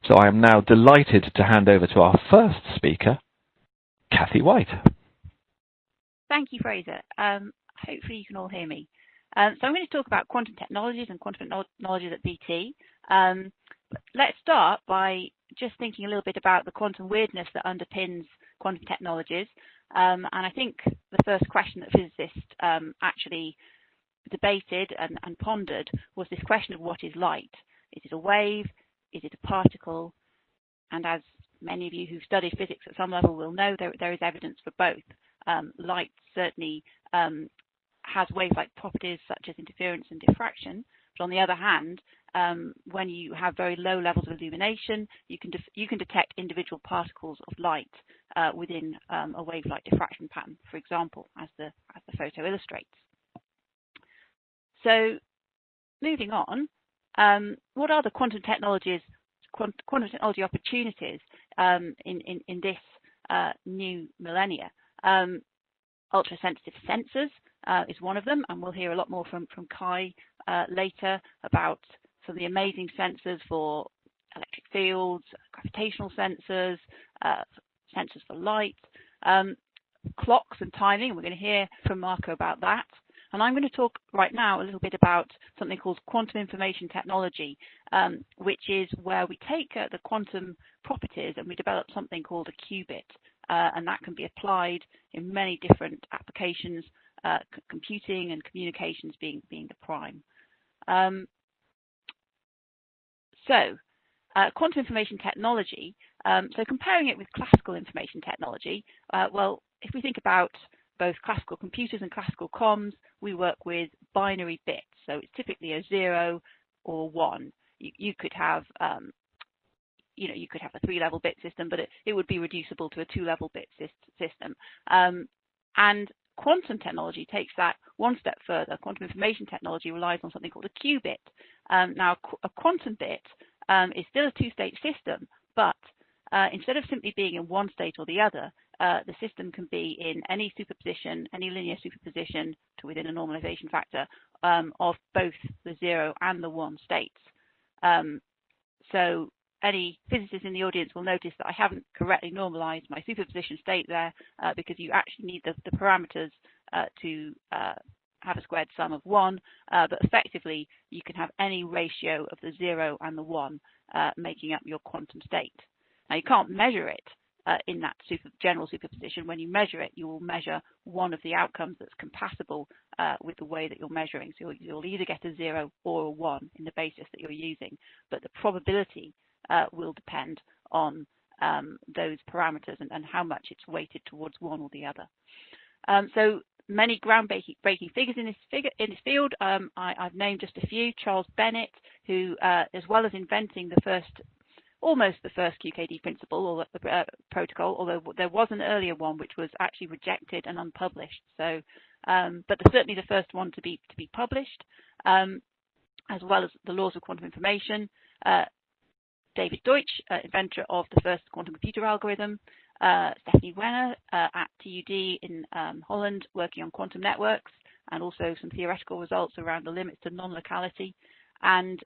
So I am now delighted to hand over to our first speaker, Cathy White. Thank you, Fraser. Hopefully you can all hear me. So I'm going to talk about quantum technologies and quantum technologies at BT. Let's start by just thinking a little bit about the quantum weirdness that underpins quantum technologies. And I think the first question that physicists actually debated and pondered was this question of what is light? Is it a wave? Is it a particle? And as many of you who've studied physics at some level will know, there is evidence for both. Light certainly has wave-like properties such as interference and diffraction, but on the other hand, when you have very low levels of illumination, you can detect individual particles of light within a wave-like diffraction pattern, for example, as the photo illustrates. So, moving on, what are the quantum technology opportunities in this new millennia? Ultra-sensitive sensors is one of them, and we'll hear a lot more from Kai later about some of the amazing sensors for electric fields, gravitational sensors, sensors for light, clocks and timing. We're going to hear from Marco about that. And I'm going to talk right now a little bit about something called quantum information technology, which is where we take the quantum properties and we develop something called a qubit. And that can be applied in many different applications, computing and communications being the prime. Quantum information technology, so comparing it with classical information technology, well, if we think about both classical computers and classical comms, we work with binary bits. So it's typically a 0 or 1. You could have you could have a 3-level bit system, but it would be reducible to a 2-level bit system. And quantum technology takes that one step further. Quantum information technology relies on something called a qubit. Now, a quantum bit is still a 2-state system, but instead of simply being in one state or the other, the system can be in any superposition, any linear superposition to within a normalization factor of both the 0 and the 1 states. So any physicists in the audience will notice that I haven't correctly normalized my superposition state there because you actually need the parameters to have a squared sum of 1, but effectively you can have any ratio of the 0 and the 1 making up your quantum state. Now you can't measure it in that general superposition. When you measure it, you will measure one of the outcomes that's compatible with the way that you're measuring. So you'll either get a 0 or a 1 in the basis that you're using, but the probability will depend on those parameters and how much it's weighted towards one or the other. So many groundbreaking figures in this field. I've named just a few. Charles Bennett, who, as well as inventing almost the first QKD principle or the protocol, although there was an earlier one which was actually rejected and unpublished. So, but certainly the first one to be published, as well as the laws of quantum information. David Deutsch, inventor of the first quantum computer algorithm. Stephanie Wenner at TUD in Holland, working on quantum networks, and also some theoretical results around the limits to non-locality. And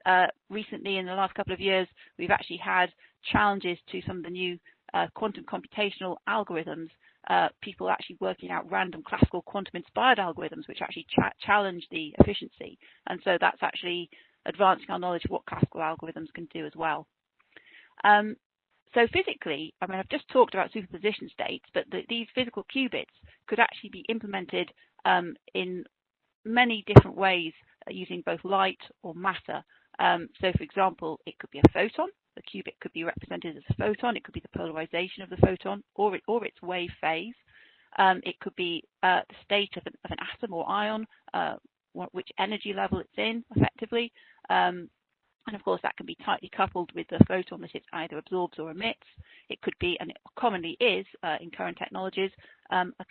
recently, in the last couple of years, we've actually had challenges to some of the new quantum computational algorithms, people actually working out random classical quantum-inspired algorithms, which actually challenge the efficiency. And so that's actually advancing our knowledge of what classical algorithms can do as well. So physically, I mean, I've just talked about superposition states, but these physical qubits could actually be implemented in many different ways using both light or matter. So, for example, it could be a photon. The qubit could be represented as a photon. It could be the polarization of the photon or its wave phase. It could be the state of an atom or ion, which energy level it's in, effectively. And of course, that can be tightly coupled with the photon that it either absorbs or emits. It could be, and it commonly is in current technologies,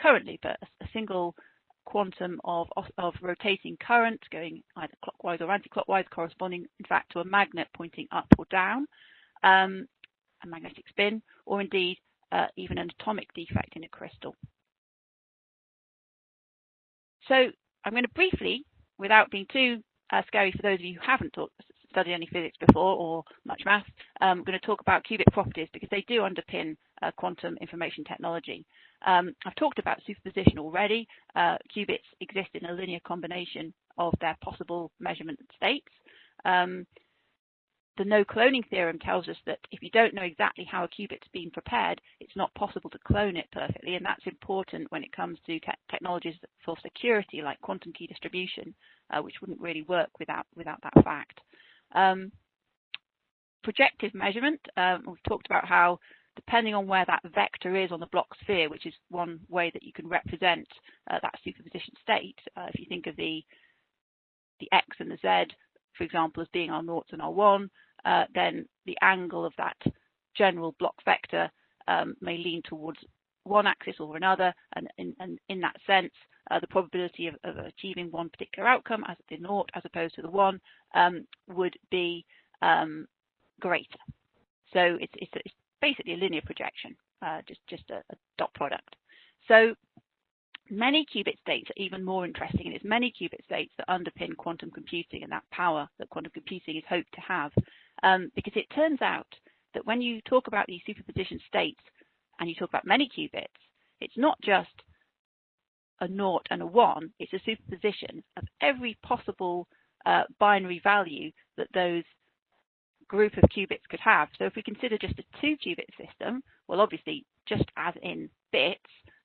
currently, but a single quantum of rotating current going either clockwise or anti-clockwise, corresponding, in fact, to a magnet pointing up or down, a magnetic spin, or indeed even an atomic defect in a crystal. So I'm going to briefly, without being too scary for those of you who haven't studied any physics before or much math, I'm going to talk about qubit properties because they do underpin quantum information technology. I've talked about superposition already. Qubits exist in a linear combination of their possible measurement states. The no cloning theorem tells us that if you don't know exactly how a qubit's been prepared, it's not possible to clone it perfectly, and that's important when it comes to technologies for security like quantum key distribution, which wouldn't really work without that fact. Projective measurement, we've talked about how depending on where that vector is on the block sphere, which is one way that you can represent that superposition state. If you think of the x and the z, for example, as being our naughts and our one, then the angle of that general block vector may lean towards one axis or another, and in that sense, the probability of achieving one particular outcome as the naught as opposed to the one would be greater. So it's basically a linear projection, just a dot product. So many qubit states are even more interesting, and it's many qubit states that underpin quantum computing and that power that quantum computing is hoped to have. Because it turns out that when you talk about these superposition states and you talk about many qubits, it's not just a naught and a one, it's a superposition of every possible binary value that those group of qubits could have. So if we consider just a 2-qubit system, well, obviously, just as in bits,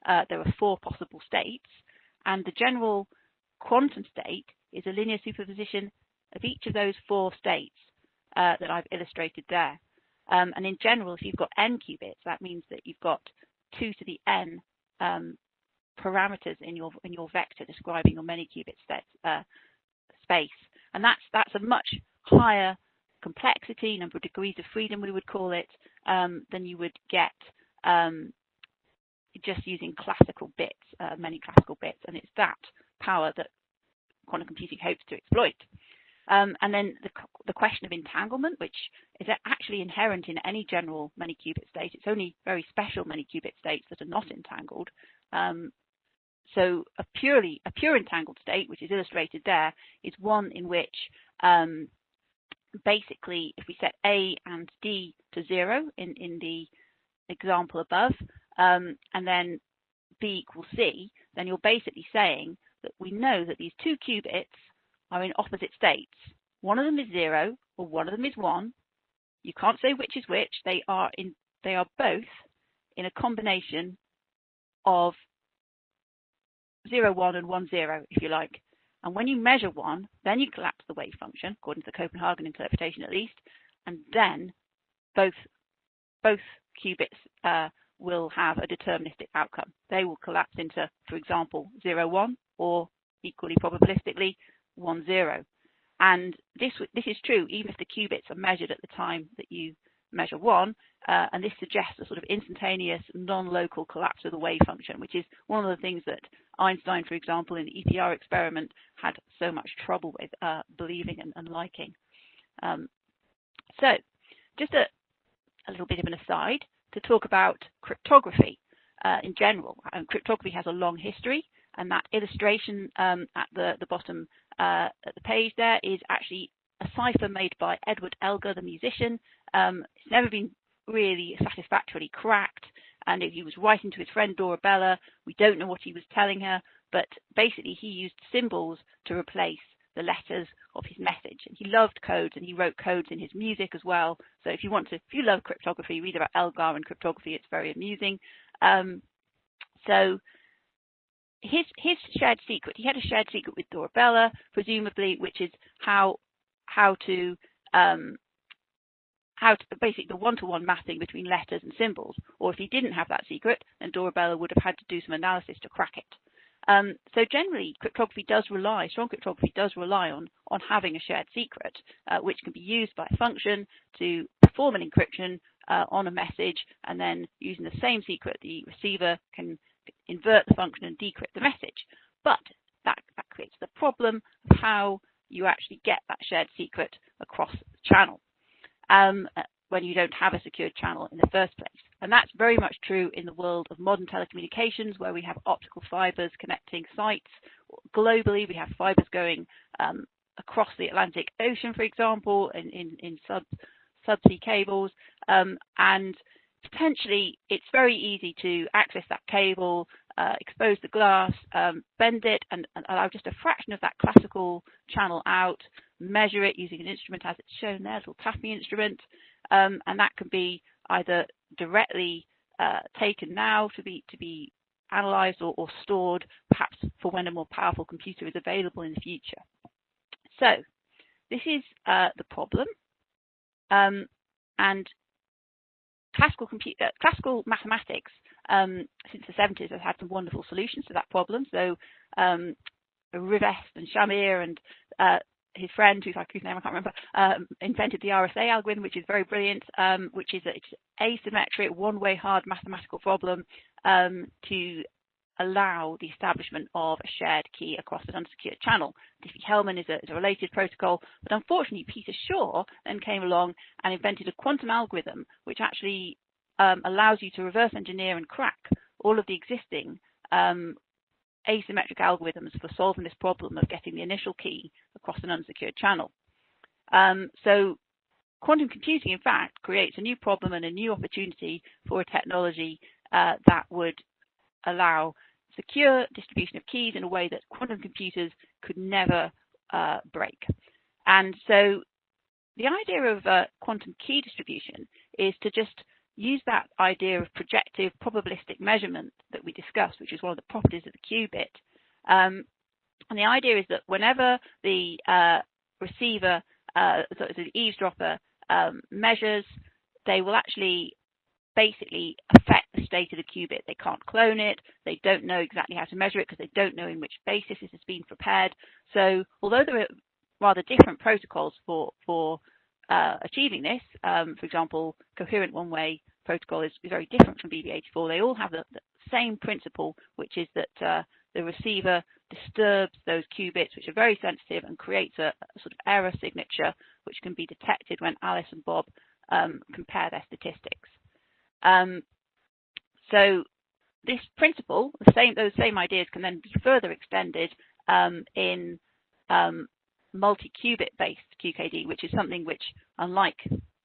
there are 4 possible states, and the general quantum state is a linear superposition of each of those 4 states that I've illustrated there. And in general, if you've got n qubits, that means that you've got 2 to the n parameters in your vector describing your many qubit space, and that's a much higher complexity, number of degrees of freedom we would call it, than you would get just using classical bits, many classical bits, and it's that power that quantum computing hopes to exploit. And then the question of entanglement, which is actually inherent in any general many qubit state. It's only very special many qubit states that are not entangled. So a pure entangled state, which is illustrated there, is one in which basically, if we set A and D to 0 in the example above, and then B equals C, then you're basically saying that we know that these 2 qubits are in opposite states. One of them is 0 or one of them is 1. You can't say which is which. They are both in a combination of 0, 1 and 1, 0, if you like. And when you measure 1, then you collapse the wave function, according to the Copenhagen interpretation at least, and then both qubits will have a deterministic outcome. They will collapse into, for example, 0, 1, or equally probabilistically, 1, 0. And this is true even if the qubits are measured at the time that you measure 1, and this suggests a sort of instantaneous, non-local collapse of the wave function, which is one of the things that Einstein, for example, in the EPR experiment had so much trouble with believing and liking. So just a little bit of an aside to talk about cryptography in general. Cryptography has a long history, and that illustration at the bottom at the page there is actually a cipher made by Edward Elgar, the musician. It's never been really satisfactorily cracked, and he was writing to his friend Dorabella. We don't know what he was telling her, but basically he used symbols to replace the letters of his message. And he loved codes, and he wrote codes in his music as well. So if you love cryptography, read about Elgar and cryptography. It's very amusing. So his shared secret, he had a shared secret with Dorabella, presumably, which is how to basically the one-to-one mapping between letters and symbols. Or if he didn't have that secret, then Dorabella would have had to do some analysis to crack it. So generally, strong cryptography does rely on having a shared secret, which can be used by a function to perform an encryption on a message, and then using the same secret, the receiver can invert the function and decrypt the message. But that creates the problem of how you actually get that shared secret across the channel when you don't have a secured channel in the first place. And that's very much true in the world of modern telecommunications, where we have optical fibers connecting sites. Globally, we have fibers going across the Atlantic Ocean, for example, in subsea cables, and potentially it's very easy to access that cable, expose the glass, bend it, and allow just a fraction of that classical channel out, measure it using an instrument as it's shown there, a little tapping instrument, and that can be either directly taken now to be analysed or stored, perhaps for when a more powerful computer is available in the future. So this is the problem, and classical mathematics since the 70s has had some wonderful solutions to that problem. So Rivest and Shamir and his friend, whose name I can't remember, invented the RSA algorithm, which is very brilliant, which is it's asymmetric, one-way hard mathematical problem to allow the establishment of a shared key across an unsecured channel. Diffie-Hellman is a related protocol, but unfortunately Peter Shaw then came along and invented a quantum algorithm which actually allows you to reverse engineer and crack all of the existing asymmetric algorithms for solving this problem of getting the initial key across an unsecured channel. So quantum computing, in fact, creates a new problem and a new opportunity for a technology that would allow secure distribution of keys in a way that quantum computers could never break. And so the idea of quantum key distribution is to just use that idea of projective probabilistic measurement that we discussed, which is one of the properties of the qubit. And the idea is that whenever the receiver, so the eavesdropper, measures, they will actually basically affect the state of the qubit. They can't clone it. They don't know exactly how to measure it because they don't know in which basis it has been prepared. So although there are rather different protocols for achieving this, for example, coherent one-way protocol is very different from BB84. They all have the same principle, which is that the receiver disturbs those qubits, which are very sensitive, and creates a sort of error signature, which can be detected when Alice and Bob compare their statistics. So this principle, those same ideas can then be further extended in multi-qubit based QKD, which is something which, unlike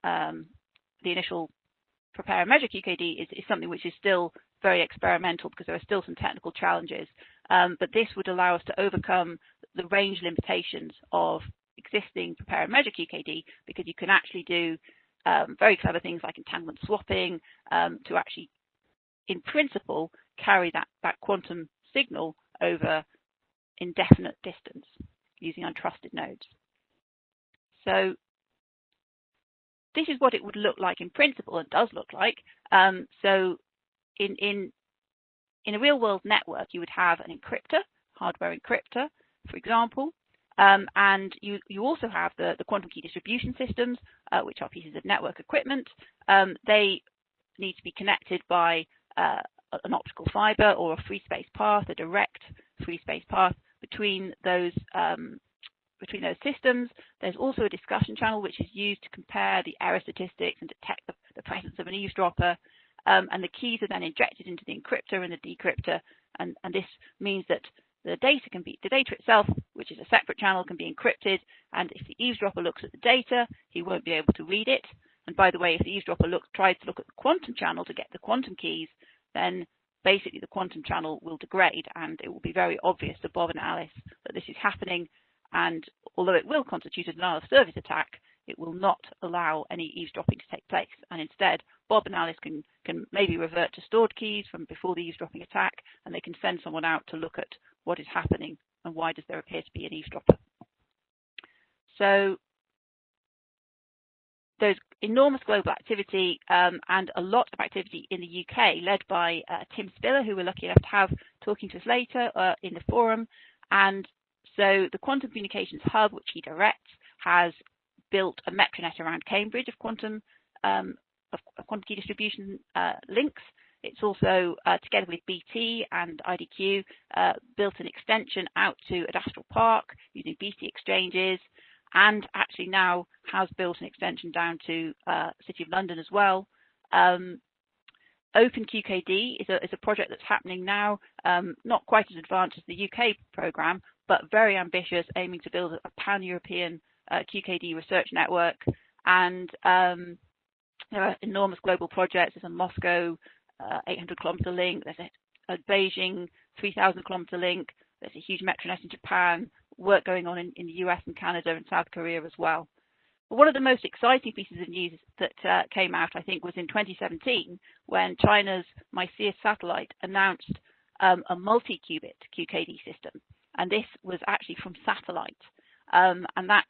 the initial prepare and measure QKD, is something which is still very experimental because there are still some technical challenges. But this would allow us to overcome the range limitations of existing prepare and measure QKD, because you can actually do very clever things like entanglement swapping to actually, in principle, carry that quantum signal over indefinite distance using untrusted nodes. So this is what it would look like in principle, and does look like. So in a real-world network, you would have an encryptor, hardware encryptor, for example, and you also have the quantum key distribution systems, which are pieces of network equipment. They need to be connected by an optical fiber or a free space path, a direct free space path between those systems. There's also a discussion channel which is used to compare the error statistics and detect the presence of an eavesdropper. And the keys are then injected into the encryptor and the decryptor, and this means that the data itself, which is a separate channel, can be encrypted, and if the eavesdropper looks at the data, he won't be able to read it. And by the way, if the eavesdropper tries to look at the quantum channel to get the quantum keys, then basically the quantum channel will degrade, and it will be very obvious to Bob and Alice that this is happening. And although it will constitute a denial of service attack, it will not allow any eavesdropping to take place. And instead, Bob and Alice can maybe revert to stored keys from before the eavesdropping attack, and they can send someone out to look at what is happening and why does there appear to be an eavesdropper. So there's enormous global activity and a lot of activity in the UK, led by Tim Spiller, who we're lucky enough to have talking to us later in the forum. And so the Quantum Communications Hub, which he directs, has built a metronet around Cambridge of quantum key distribution links. It's also, together with BT and IDQ, built an extension out to Adastral Park using BT exchanges, and actually now has built an extension down to City of London as well. OpenQKD is a project that's happening now, not quite as advanced as the UK program, but very ambitious, aiming to build a pan-European QKD research network. And there are enormous global projects. There's a Moscow 800-kilometer link. There's a Beijing 3,000-kilometer link. There's a huge MetroNet in Japan, work going on in the US and Canada and South Korea as well. But one of the most exciting pieces of news that came out, I think, was in 2017 when China's MySeer satellite announced a multi-qubit QKD system. And this was actually from satellite. And that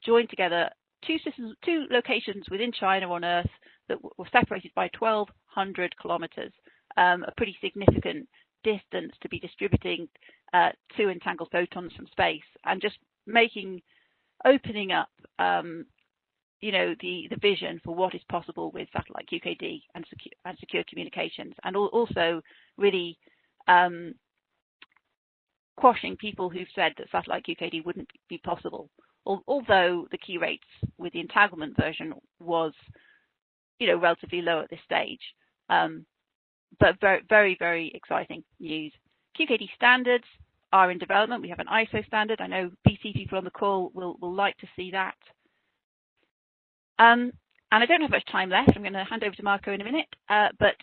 joined together two locations within China on Earth that were separated by 1,200 kilometers, a pretty significant distance to be distributing two entangled photons from space, and just opening up, the vision for what is possible with satellite QKD and secure communications, and also really quashing people who've said that satellite QKD wouldn't be possible. Although the key rates with the entanglement version was, relatively low at this stage. But very, very, very exciting news. QKD standards are in development. We have an ISO standard. I know BT people on the call will like to see that. And I don't have much time left. I'm going to hand over to Marco in a minute. But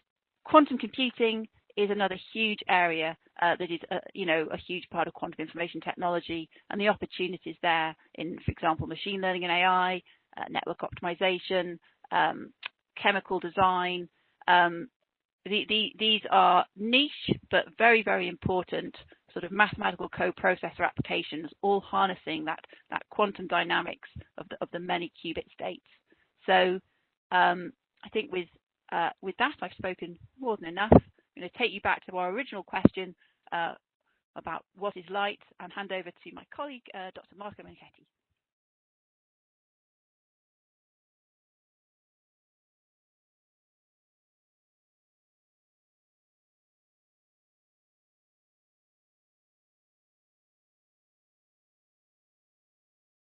quantum computing is another huge area that is, a huge part of quantum information technology, and the opportunities there in, for example, machine learning and AI, network optimization, chemical design. These are niche but very, very important sort of mathematical coprocessor applications, all harnessing that quantum dynamics of the many qubit states. So I think with that, I've spoken more than enough. I'm going to take you back to our original question about what is light and hand over to my colleague, Dr. Marco Menchetti.